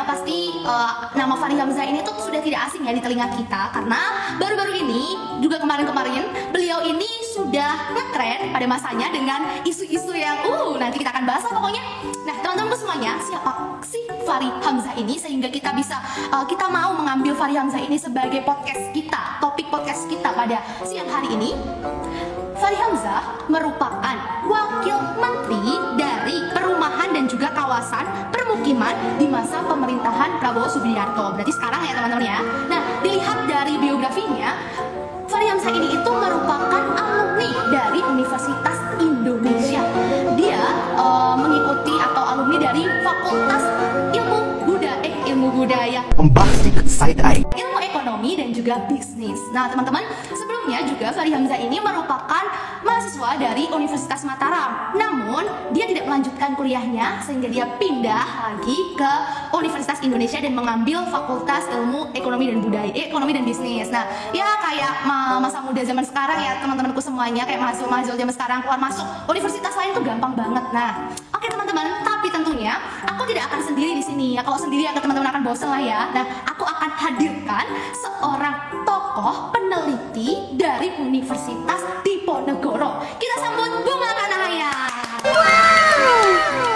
tentunya pasti nama Fahri Hamzah ini tuh sudah tidak asing ya di telinga kita, karena baru-baru ini juga kemarin-kemarin beliau ini sudah ngetren pada masanya dengan isu-isu yang nanti kita akan bahas lah pokoknya. Nah teman-teman semuanya, siapa sih Fahri Hamzah ini sehingga kita bisa kita mau mengambil Fahri Hamzah ini sebagai podcast kita, topik podcast kita pada siang hari ini? Fahri Hamzah merupakan wakil menteri dari perumahan dan juga kawasan permukiman di masa pemerintahan Prabowo Subianto. Berarti sekarang ya teman-teman ya. Nah, dilihat dari biografinya, Fahri Hamzah ini itu merupakan alumni dari Universitas Indonesia. Dia mengikuti atau alumni dari Fakultas Ilmu Budaya, Ilmu Ekonomi dan juga Bisnis. Nah, teman-teman, sebelumnya juga Fahri Hamzah ini merupakan mahasiswa dari Universitas Mataram. Namun, dia tidak melanjutkan kuliahnya sehingga dia pindah lagi ke Universitas Indonesia dan mengambil Fakultas Ilmu Ekonomi dan Budaya, Ekonomi dan Bisnis. Nah, ya kayak masa muda zaman sekarang ya teman-temanku semuanya, kayak mahasiswa zaman sekarang keluar masuk universitas lain tuh gampang banget. Nah, oke teman-teman, tapi tentunya aku tidak akan sendiri di sini ya. Kalau sendiri agak teman-teman akan bosan lah ya. Nah, aku akan hadirkan seorang tokoh peneliti dari Universitas Diponegoro. Kita sambut Bunga Kanahaya.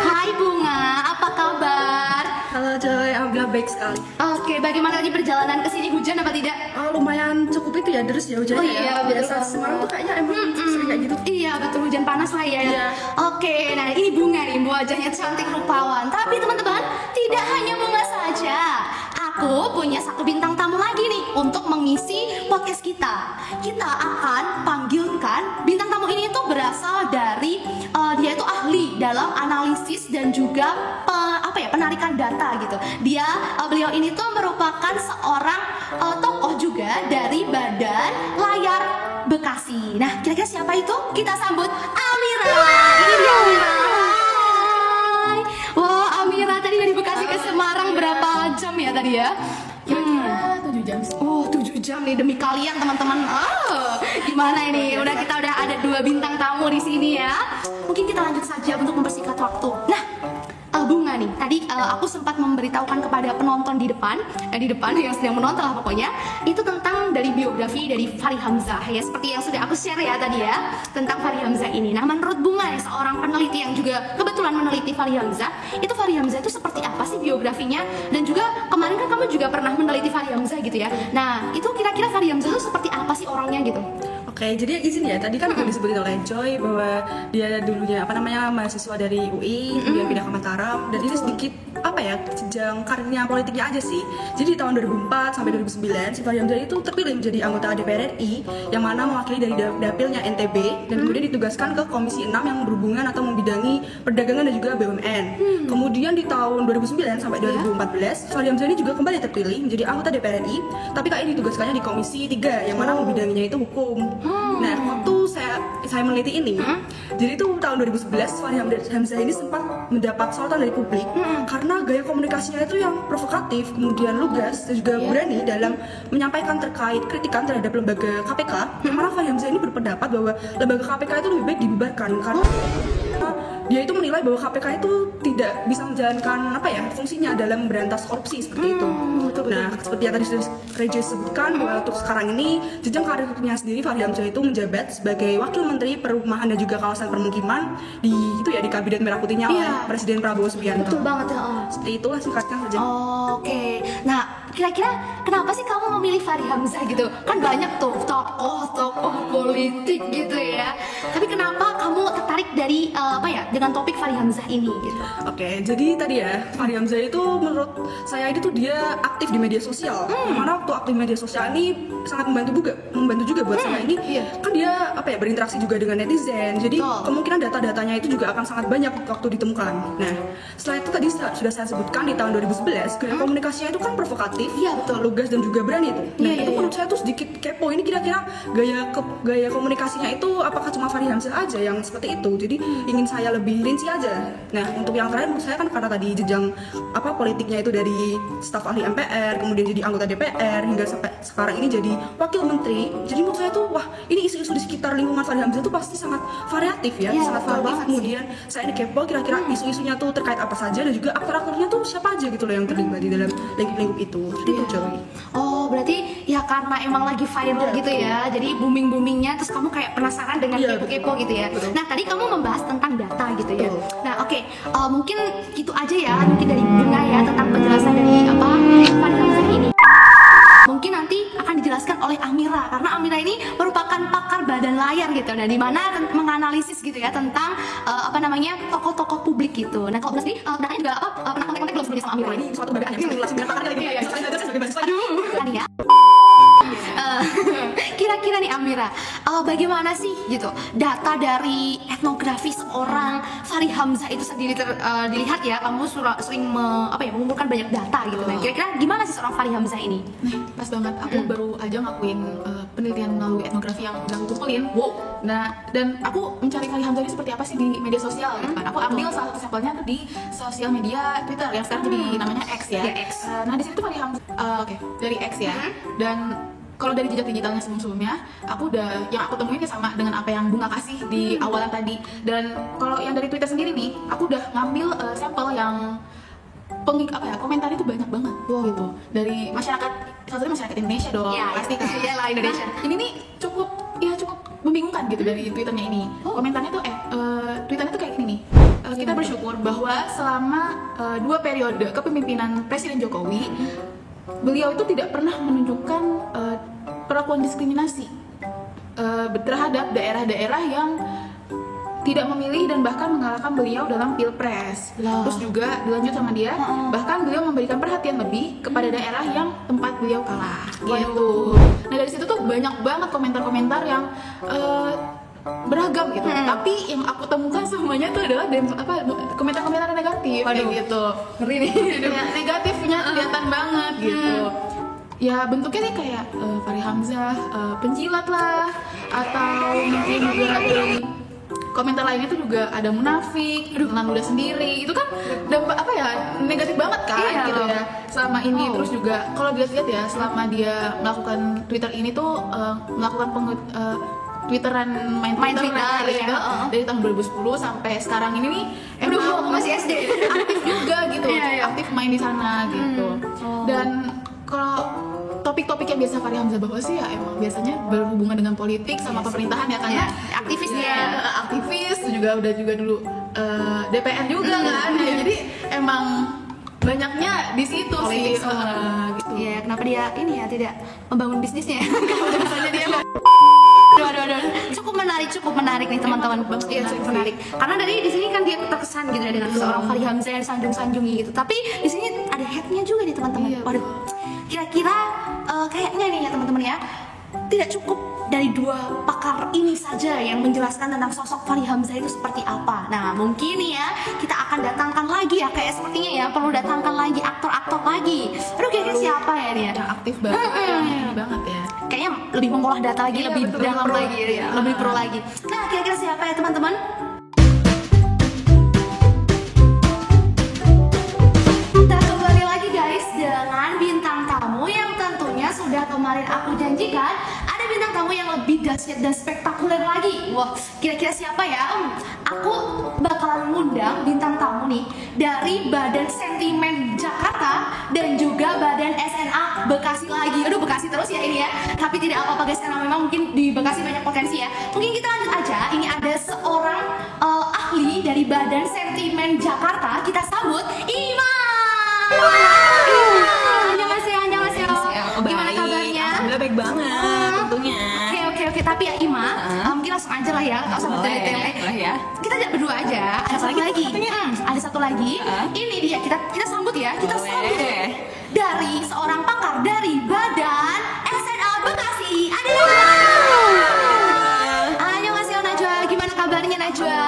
Hai Bunga, apa kabar? Halo Joy, alhamdulillah baik sekali. Oke, bagaimana tadi perjalanan ke sini, hujan apa tidak? Lumayan cukup itu ya, deras ya hujannya. Oh iya, biasa Semarang tuh kayaknya emang sering kayak gitu. Iya, betul, hujan panas lah ya. Iya. Oke, nah ini Bunga nih, wajahnya cantik rupawan. Tapi teman-teman, tidak hanya Bunga saja. Aku punya satu bintang tamu lagi nih untuk mengisi podcast kita. Kita akan panggilkan bintang tamu ini tuh berasal dari dia itu ahli dalam analisis dan juga penarikan data gitu. Beliau ini tuh merupakan seorang tokoh juga dari Badan Layar Bekasi. Nah, kira-kira siapa itu? Kita sambut Amira. Ini dia Amira. Hai. Wah, Amira tadi dari Bekasi ke Semarang berapa jam ya tadi ya? Kira-kira 7 jam sih. Oh, 7 jam nih demi kalian teman-teman. Gimana ini? Kita udah ada 2 bintang tamu di sini ya. Mungkin kita lanjut saja untuk mempersingkat waktu. Nah, Bunga nih, tadi aku sempat memberitahukan kepada penonton di depan yang sedang menonton lah pokoknya, itu tentang dari biografi dari Fahri Hamzah ya, seperti yang sudah aku share ya tadi ya tentang Fahri Hamzah ini. Nah, menurut Bunga nih, seorang peneliti yang juga kebetulan meneliti Fahri Hamzah, itu Fahri Hamzah itu seperti apa sih biografinya? Dan juga kemarin kan kamu juga pernah meneliti Fahri Hamzah gitu ya. Nah, itu kira-kira Fahri Hamzah itu seperti apa sih orangnya gitu? Oke, jadi izin ya, tadi kan udah disebutin oleh Joy bahwa dia dulunya mahasiswa dari UI, kemudian pindah ke Mataram, dan ini sedikit jenjang karirnya politiknya aja sih. Jadi di tahun 2004 sampai 2009 si Fahri Hamzah itu terpilih menjadi anggota DPR RI yang mana mewakili dari dapilnya NTB dan kemudian ditugaskan ke Komisi 6 yang berhubungan atau membidangi perdagangan dan juga BUMN. Kemudian di tahun 2009 sampai 2014 Fahri Hamzah ini juga kembali terpilih menjadi anggota DPR RI, tapi kali ini ditugaskannya di Komisi 3 yang mana membidanginya itu hukum. Nah, waktu saya meneliti ini, jadi itu tahun 2011 Fahri Hamzah ini sempat mendapat sorotan dari publik karena gaya komunikasinya itu yang provokatif, kemudian lugas dan juga berani dalam menyampaikan terkait kritikan terhadap lembaga KPK. Yang mana Fahri Hamzah ini berpendapat bahwa lembaga KPK itu lebih baik dibubarkan karena dia itu menilai bahwa KPK itu tidak bisa menjalankan fungsinya dalam memberantas korupsi seperti itu. Nah, seperti yang tadi sudah Rejo sebutkan bahwa untuk sekarang ini jenjang karirnya sendiri Fahri Hamzah itu menjabat sebagai Wakil Menteri Perumahan dan juga Kawasan Permukiman di Kabinet Merah Putihnya oleh Presiden Prabowo Subianto. Betul banget ya. Seperti itulah singkatnya saja. Oke. Nah, kira-kira kenapa sih kamu memilih Fahri Hamzah gitu? Kan banyak tuh tokoh politik gitu ya. Tapi kenapa kamu tertarik dari dengan topik Fahri Hamzah ini gitu? Oke, jadi tadi ya Fahri Hamzah itu menurut saya itu dia aktif di media sosial. Mana waktu aktif di media sosial ini sangat membantu juga buat saya ini. Kan dia berinteraksi juga dengan netizen. Jadi kemungkinan data-datanya itu juga akan sangat banyak waktu ditemukan. Nah, setelah itu tadi sudah saya sebutkan di tahun 2011 gaya komunikasinya itu kan provokatif aktif, Iya, betul. lugas dan juga berani tuh. Nah, Iya, itu iya, menurut saya tuh sedikit kepo. Ini kira-kira gaya komunikasinya itu apakah cuma Fahri Hamzah aja yang seperti itu? Jadi ingin saya lebih rinci aja. Nah, untuk yang terakhir menurut saya kan karena tadi jenjang politiknya itu dari staf ahli MPR, kemudian jadi anggota DPR hingga sampai sekarang ini jadi wakil menteri. Jadi menurut saya tuh wah, ini isu-isu di sekitar lingkungan Fahri Hamzah tuh pasti sangat variatif ya, Iya, sangat betul variatif. banget Kemudian saya ini kepo kira-kira isu-isunya tuh terkait apa saja dan juga aktor-aktornya tuh siapa aja gitu loh yang terlibat di dalam lingkup itu. Itu Joy. Oh, berarti ya karena emang lagi viral gitu ya. Jadi boomingnya terus kamu kayak penasaran dengan Iya, kepo-kepo gitu ya. betul. Nah, tadi kamu membahas tentang data gitu ya. Betul. Nah, oke. Mungkin itu aja ya, mungkin dari Bunga ya tentang penjelasan dari Fahri Hamzah ini. Mungkin nanti akan dijelaskan oleh Amira karena Amira ini merupakan pakar badan layar gitu. Nah, di mana menganalisis gitu ya tentang tokoh-tokoh publik gitu. Nah, kalau sendiri Bunga juga pernah kontak-kontak belum sebelumnya sama Amira ini? Suatu banggaan ya, relasi dengan pakar lagi. Iya. Saya sebagai mahasiswa. Tadi ya. Kira-kira nih Amira, bagaimana sih gitu data dari etnografi seorang Fahri Hamzah itu sendiri dilihat ya, kamu sering mengumpulkan banyak data gitu. Nah, kira-kira gimana sih seorang Fahri Hamzah ini? Nah, pas banget. Aku baru aja ngakuin penelitian melalui etnografi yang udah aku kumpulin. Wow. Nah, dan aku mencari Fahri Hamzah ini seperti apa sih di media sosial gitu kan. Aku ambil salah satu sampelnya tuh di sosial media Twitter yang sekarang jadi namanya X ya. Ya, X. Nah, di sini tuh Fahri Hamzah dari X ya. Dan kalau dari jejak digitalnya sebelumnya, aku temuin ya sama dengan apa yang Bunga kasih di awalan tadi. Dan kalau yang dari Twitter sendiri nih, aku udah ngambil sampel yang komentar itu banyak banget gitu dari masyarakat, salah satunya masyarakat Indonesia dong. Iya, pasti kan. iyalah Indonesia. Nah, ini nih cukup membingungkan gitu dari Twitternya ini. Komentarnya tuh Twitternya tuh kayak gini nih. Kita bersyukur bahwa selama 2 periode kepemimpinan Presiden Jokowi, beliau itu tidak pernah menunjukkan perlakuan diskriminasi terhadap daerah-daerah yang tidak memilih dan bahkan mengalahkan beliau dalam pilpres. Lah. Terus juga dilanjut sama dia, bahkan beliau memberikan perhatian lebih kepada daerah yang tempat beliau kalah. Gitu. Nah, dari situ tuh banyak banget komentar-komentar yang beragam gitu. Tapi yang aku temukan semuanya tuh adalah komentar-komentar negatif kayak gitu. Ngeri nih. Ya, negatifnya kelihatan banget gitu. Ya bentuknya nih kayak Fahri Hamzah penjilat lah, atau mungkin juga dari komentar lainnya tuh juga ada munafik, telan ludah sendiri. Itu kan dampak negatif banget kan. Iya. Gitu ya selama ini. Terus juga kalau dilihat ya selama dia melakukan Twitter ini tuh melakukan Twitteran main Twitter Twitter, ya, dari tahun 2010 sampai sekarang ini nih Aduh, masih SD. aktif juga gitu. Iya. Aktif main di sana gitu. Dan kalau topik-topik yang biasa Fahri Hamzah bawa sih ya emang biasanya berhubungan dengan politik sama pemerintahan ya, karena Aktivis ya, dia. aktivis juga dulu DPR juga kan. Ya, jadi emang banyaknya di situ Politik sih gitu. Ya, kenapa dia ini ya tidak membangun bisnisnya? Kalau misalnya dia Aduh. Cukup menarik nih teman-teman. Iya, cukup menarik. Karena dari di sini kan dia terkesan gitu ya dengan seorang Fahri Hamzah yang disanjung-sanjungi gitu. Tapi di sini ada headnya juga nih teman-teman. Iya, Waduh. Kira-kira kayaknya nih ya teman-teman ya, tidak cukup dari 2 pakar ini saja yang menjelaskan tentang sosok Fahri Hamzah itu seperti apa. Nah, mungkin nih ya kita akan datangkan lagi ya, kayak sepertinya ya perlu datangkan lagi aktor-aktor lagi. Aduh, kira-kira siapa ya nih ya? Yang aktif banget, yang banget ya. Kayaknya lebih mengolah data lagi, Iya, lebih betul, dalam pro lagi ya, lebih pro lagi. Nah, kira-kira siapa ya teman-teman? Kita kembali lagi guys dengan bintang tamu yang tentunya sudah kemarin aku janjikan ada bintang tamu yang lebih dahsyat dan spektakuler lagi. Wah, kira-kira siapa ya? Aku bakalan ngundang bintang tamu nih dari Badan Sentimen Jakarta dan juga Badan SNA Bekasi lagi. Aduh, Bekasi terus ya ini ya. Tapi tidak apa-apa guys, karena memang mungkin di Bekasi banyak potensi ya. Mungkin kita lanjut aja. Ini ada seorang ahli dari Badan Sentimen Jakarta. Kita sambut Ima. Annyeonghaseyo. Gimana kabarnya? Alhamdulillah baik banget tentunya. Oke, tapi ya Ima, mungkin langsung aja lah ya, nggak usah bertele-tele. Boleh ya. Kita berdua aja. Ada satu lagi. Ada satu lagi. Ini dia, kita sambut ya. Kita Boleh. sambut dari seorang pakar dari Badan SNA Bekasi. Ada Najwa. Annyeonghaseyo Najwa. Gimana kabarnya Najwa?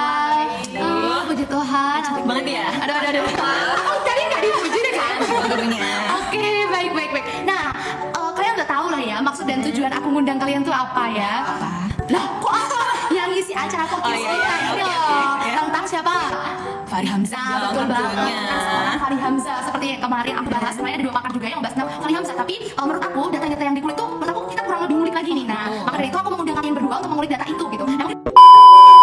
Oh, puji Tuhan. Banget ya. Aduh. Aku tadi nggak dipuji deh kan? Tentunya. Oke, baik. apa ya? Lah, kok apa? Yang ngisi acara podcast iya, kita ini oke, loh. oke. Tentang siapa? Fahri Hamzah Nah, dong betul banget. tentunya. Nah, seorang Fahri Hamzah seperti yang kemarin aku bahas, sebenarnya ada 2 pakar juga yang membahas tentang Fahri Hamzah. Tapi menurut aku data-data yang dikulik tuh, menurut aku kita kurang lebih ngulik lagi nih. Nah, maka dari itu aku mengundang kalian berdua untuk mengulik data itu gitu. Nah, mungkin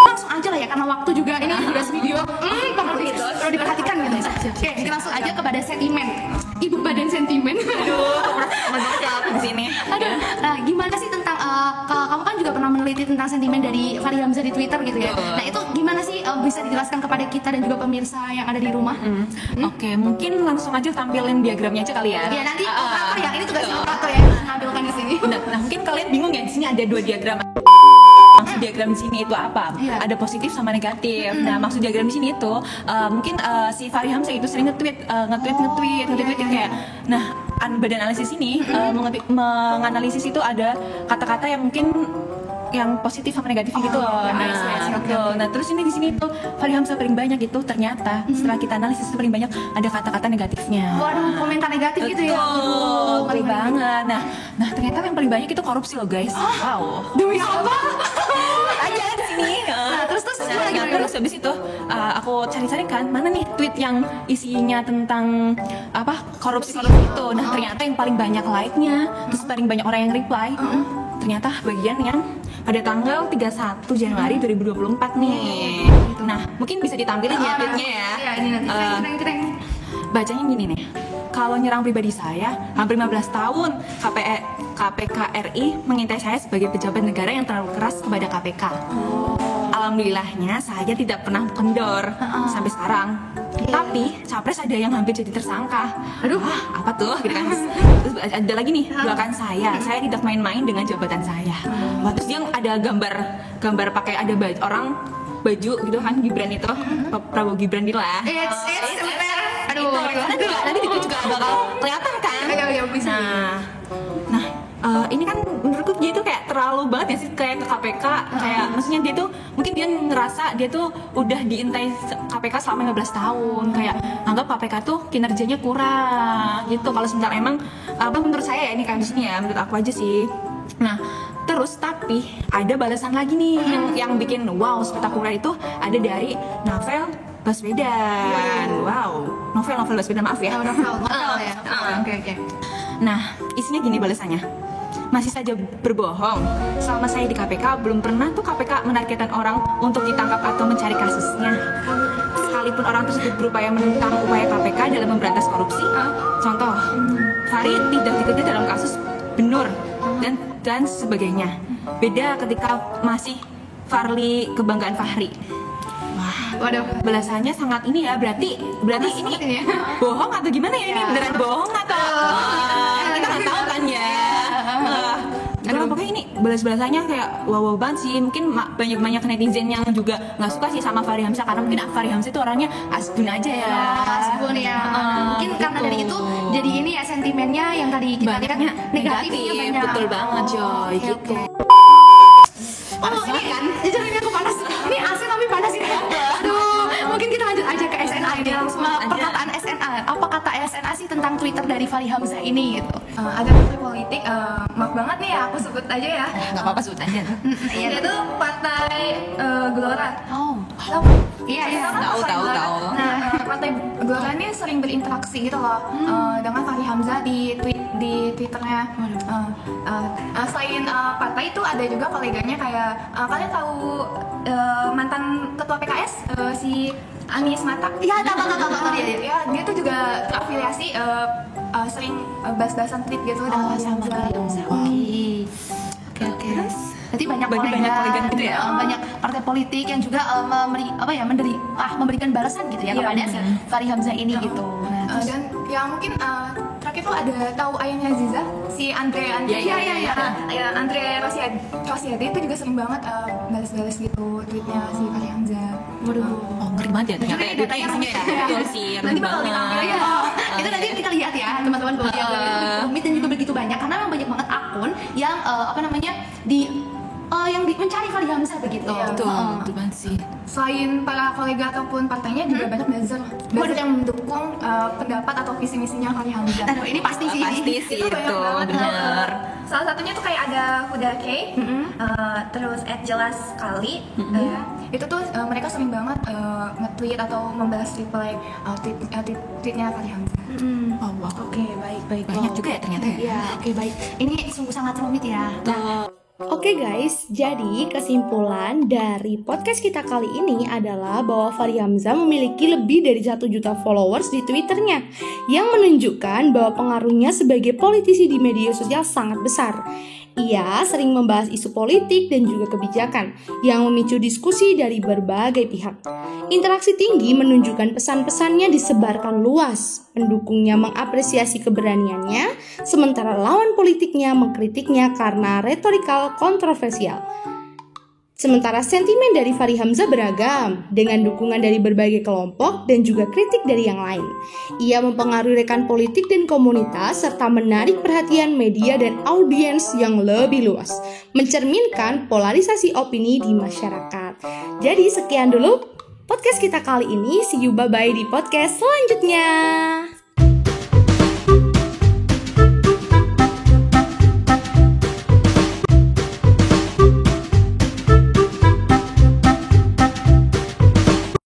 langsung aja lah ya, karena waktu juga ini durasi video perlu diperhatikan gitu. Oke, kita langsung aja kepada sentimen. Ibu badan sentimen. Aduh, teman banget ya aku di sini. Aduh, nah, gimana sih tentang kamu kan juga pernah meneliti tentang sentimen dari Fahri Hamzah di Twitter gitu ya. Nah, itu gimana sih bisa dijelaskan kepada kita dan juga pemirsa yang ada di rumah? Oke, mungkin langsung aja tampilin diagramnya aja kali ya. Ya nanti operator yang ini tugasnya operator ya yang menampilkan di sini. Nah, mungkin kalian bingung ya, di sini ada 2 diagram. Maksud diagram di sini itu apa? Iya. Ada positif sama negatif. Nah, maksud diagram di sini itu mungkin si Fahri Hamzah itu sering nge-tweet kayak, nah, badan analisis ini menganalisis itu ada kata-kata yang mungkin yang positif sama negatif gitu loh. Nah, terus ini di sini tuh Fahri Hamzah paling banyak itu ternyata setelah kita analisis itu paling banyak ada kata-kata negatifnya. Waduh, komentar negatif gitu ya. Betul banget. Nah, ternyata yang paling banyak itu korupsi loh, guys. Wow. Demi apa? Aja di sini. Nah, terus Nah, terus habis itu aku cari-cari kan mana nih tweet yang isinya tentang apa korupsi itu. Nah, ternyata yang paling banyak like-nya, terus paling banyak orang yang reply. Ternyata bagian yang pada tanggal 31 Januari 2024 nih. Nah, mungkin bisa ditampilin ya tweetnya ya. Iya, ini nanti keren. Bacanya gini nih. Kalau nyerang pribadi saya, hampir 15 tahun KPK RI mengintai saya sebagai pejabat negara yang terlalu keras kepada KPK. Alhamdulillahnya saya tidak pernah kendor sampai sekarang. Tapi capres ada yang hampir jadi tersangka. Aduh, apa tuh? Gitu kan. Terus ada lagi nih, doakan saya tidak main-main dengan jabatan saya. Wah, terus dia ada gambar pakai ada baju gitu kan, Gibran itu, Prabowo Gibran gitu lah. Aduh, nanti itu juga bakal kelihatan kan? Iya, bisa. Nah, ini kan menurutku dia tuh kayak terlalu banget ya sih kayak ke KPK, kayak maksudnya dia tuh mungkin dia ngerasa dia tuh udah diintai KPK selama 15 tahun, kayak anggap KPK tuh kinerjanya kurang gitu. Kalau sebentar emang apa menurut saya ya, ini kan di sini ya, menurut aku aja sih. Nah, terus tapi ada balasan lagi nih yang bikin wow spektakuler itu ada dari Novel Baswedan. Wow, Novel Baswedan, maaf ya. Novel ya. Oke. Nah, isinya gini balasannya. Masih saja berbohong. Selama saya di KPK belum pernah tuh KPK menargetkan orang untuk ditangkap atau mencari kasusnya. Sekalipun orang tersebut berupaya menentang upaya KPK dalam memberantas korupsi. Contoh, Fahri tidak dikejar dalam kasus Benur dan sebagainya. Beda ketika masih Farli kebanggaan Fahri. Waduh, Balasannya sangat ini ya, berarti ini bohong atau gimana ya, ini beneran bohong atau kita nggak tahu kan ya. Aduh, pokoknya ini balas-balasannya kayak wow banget sih. Mungkin banyak netizen yang juga nggak suka sih sama Fahri Hamzah karena mungkin Fahri Hamzah itu orangnya asbun aja ya. Asbun ya. Mungkin karena dari itu jadi ini ya sentimennya yang tadi kita lihat negatifnya banyak. Betul banget Joy, gitu. Ini kan, jadinya aku panas. Ini AC tapi panas ini. Aduh, mungkin kita lanjut aja ke SNA ini langsung perkataan SNA. Apa kata SNA sih tentang Twitter dari Fahri Hamzah ini gitu? Ada partai politik, maaf banget nih ya aku sebut aja ya. Nggak apa-apa sebut aja. Dia tuh partai Gelora. Oh, iya. Tahu. Nah, partai Gelora ini sering berinteraksi gitu loh dengan Fahri Hamzah di Twitternya. Selain partai itu ada juga koleganya kayak kalian tahu mantan ketua PKS si Anies Mata? Iya, tahu dia. Ya, dia tuh juga terafiliasi sering bahas-bahasan tweet gitu dengan Fahri Hamzah. Oke. Berarti banyak kolega gitu ya? Banyak partai politik yang juga memberikan balasan gitu ya kepada Fahri Hamzah ini gitu. Nah, Dan yang mungkin terakhir tuh ada tahu ayahnya Aziza, si Andre. Ya, Andre Rosiade itu juga sering banget balas-balas gitu tweetnya si Fahri Hamzah. Oh, ngeri banget ya ternyata ya datanya isinya ya. Betul sih, nanti bakal ditampil ya. Itu nanti kita lihat ya teman-teman bahwa yang rumit dan juga begitu banyak karena memang banyak banget akun yang mencari Fahri Hamzah begitu. Betul banget sih. selain para kolega ataupun partainya juga banyak buzzer yang mendukung pendapat atau visi misinya Fahri Hamzah. Aduh, ini pasti sih. Pasti sih itu, banyak banget. bener. Salah satunya tuh kayak ada Huda K, terus jelas kali, itu tuh mereka sering banget nge-tweet atau membalas reply tweetnya Fahri Hamzah. Oh, wow. Oke, baik. Banyak juga ya ternyata ya. Iya, oke baik. Ini sungguh sangat rumit ya. Oke guys, jadi kesimpulan dari podcast kita kali ini adalah bahwa Fahri Hamzah memiliki lebih dari 1 juta followers di Twitternya, yang menunjukkan bahwa pengaruhnya sebagai politisi di media sosial sangat besar. Ia sering membahas isu politik dan juga kebijakan yang memicu diskusi dari berbagai pihak. Interaksi tinggi menunjukkan pesan-pesannya disebarkan luas, pendukungnya mengapresiasi keberaniannya, sementara lawan politiknya mengkritiknya karena retorikal kontroversial. Sementara sentimen dari Fahri Hamzah beragam, dengan dukungan dari berbagai kelompok dan juga kritik dari yang lain. Ia mempengaruhi rekan politik dan komunitas, serta menarik perhatian media dan audiens yang lebih luas, mencerminkan polarisasi opini di masyarakat. Jadi sekian dulu podcast kita kali ini, see you bye-bye di podcast selanjutnya.